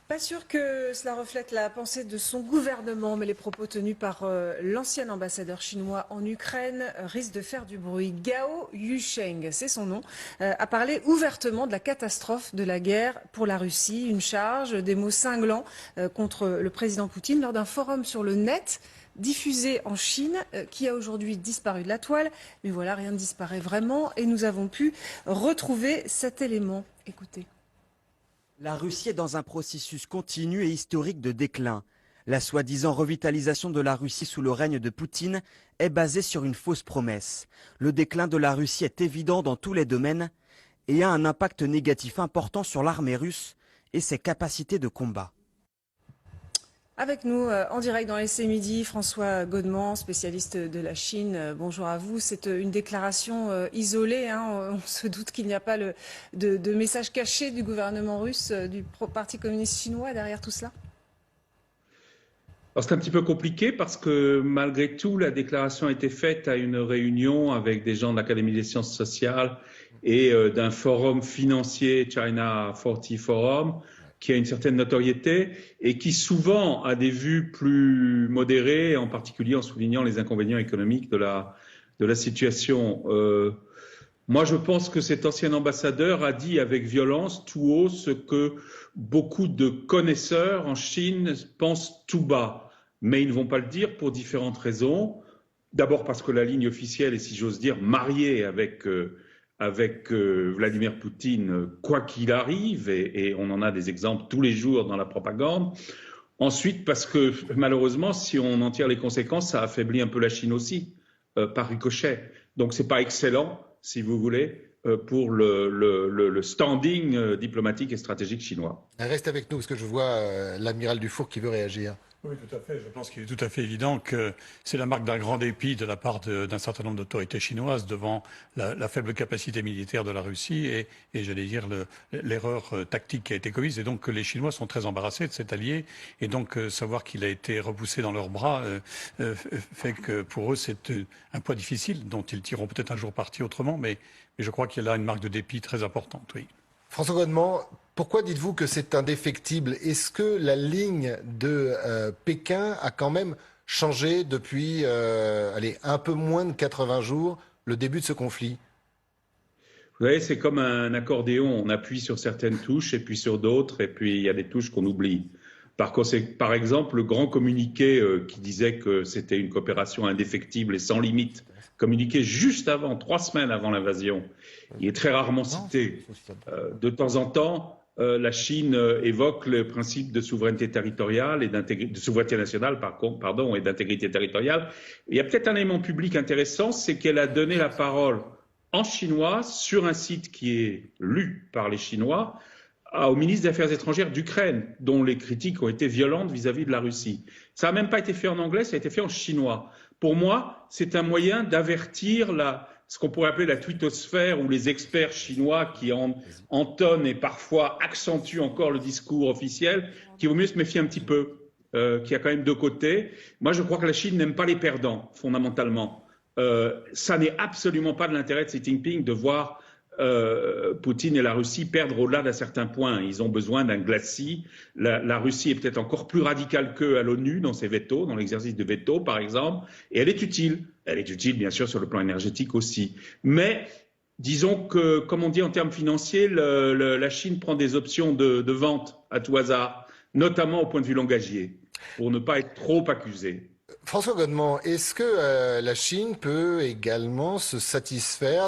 Pas sûr que cela reflète la pensée de son gouvernement, mais les propos tenus par l'ancien ambassadeur chinois en Ukraine risquent de faire du bruit. Gao Yusheng, c'est son nom, a parlé ouvertement de la catastrophe de la guerre pour la Russie, une charge, des mots cinglants contre le président Poutine lors d'un forum sur le net diffusé en Chine, qui a aujourd'hui disparu de la toile. Mais voilà, rien ne disparaît vraiment et nous avons pu retrouver cet élément. Écoutez. La Russie est dans un processus continu et historique de déclin. La soi-disant revitalisation de la Russie sous le règne de Poutine est basée sur une fausse promesse. Le déclin de la Russie est évident dans tous les domaines et a un impact négatif important sur l'armée russe et ses capacités de combat. Avec nous en direct dans l'essai midi, François Godement, spécialiste de la Chine. Bonjour à vous. C'est une déclaration isolée. Hein. On se doute qu'il n'y a pas de message caché du gouvernement russe, du Parti communiste chinois derrière tout cela. Alors c'est un petit peu compliqué parce que malgré tout, la déclaration a été faite à une réunion avec des gens de l'Académie des sciences sociales et d'un forum financier, China 40 Forum, qui a une certaine notoriété et qui souvent a des vues plus modérées, en particulier en soulignant les inconvénients économiques de la situation. Moi, je pense que cet ancien ambassadeur a dit avec violence tout haut ce que beaucoup de connaisseurs en Chine pensent tout bas. Mais ils ne vont pas le dire pour différentes raisons. D'abord parce que la ligne officielle est, si j'ose dire, mariée avec Vladimir Poutine, quoi qu'il arrive, et on en a des exemples tous les jours dans la propagande. Ensuite, parce que malheureusement, si on en tire les conséquences, ça affaiblit un peu la Chine aussi, par ricochet. Donc c'est pas excellent, si vous voulez, pour le standing diplomatique et stratégique chinois. Reste avec nous, parce que je vois l'amiral Dufour qui veut réagir. Oui, tout à fait. Je pense qu'il est tout à fait évident que c'est la marque d'un grand dépit de la part d'un certain nombre d'autorités chinoises devant la faible capacité militaire de la Russie et j'allais dire, l'erreur tactique qui a été commise. Et donc que les Chinois sont très embarrassés de cet allié. Et donc savoir qu'il a été repoussé dans leurs bras fait que pour eux, c'est un poids difficile dont ils tireront peut-être un jour parti autrement. Mais je crois qu'il y a là une marque de dépit très importante, oui. François Godement, pourquoi dites-vous que c'est indéfectible? Est-ce que la ligne de Pékin a quand même changé depuis un peu moins de 80 jours, le début de ce conflit? Vous voyez, c'est comme un accordéon. On appuie sur certaines touches et puis sur d'autres, et puis il y a des touches qu'on oublie. Par exemple, le grand communiqué qui disait que c'était une coopération indéfectible et sans limite, communiqué juste avant, 3 semaines avant l'invasion, il est très rarement cité. De temps en temps, la Chine évoque le principe de souveraineté territoriale et de souveraineté nationale, pardon, et d'intégrité territoriale. Il y a peut-être un élément public intéressant, c'est qu'elle a donné la parole en chinois sur un site qui est lu par les Chinois au ministre des Affaires étrangères d'Ukraine, dont les critiques ont été violentes vis-à-vis de la Russie. Ça n'a même pas été fait en anglais, ça a été fait en chinois. Pour moi, c'est un moyen d'avertir ce qu'on pourrait appeler la twittosphère ou les experts chinois qui entonnent et parfois accentuent encore le discours officiel, qu'il vaut mieux se méfier un petit peu, qu'il y a quand même deux côtés. Moi, je crois que la Chine n'aime pas les perdants, fondamentalement. Ça n'est absolument pas de l'intérêt de Xi Jinping de voir Poutine et la Russie perdre au-delà d'un certain point. Ils ont besoin d'un glacis. La Russie est peut-être encore plus radicale qu'eux à l'ONU dans ses vétos, dans l'exercice de veto par exemple, et elle est utile. Elle est utile bien sûr sur le plan énergétique aussi. Mais disons que, comme on dit en termes financiers, la Chine prend des options de vente à tout hasard, notamment au point de vue langagier, pour ne pas être trop accusée. François Godement, est-ce que la Chine peut également se satisfaire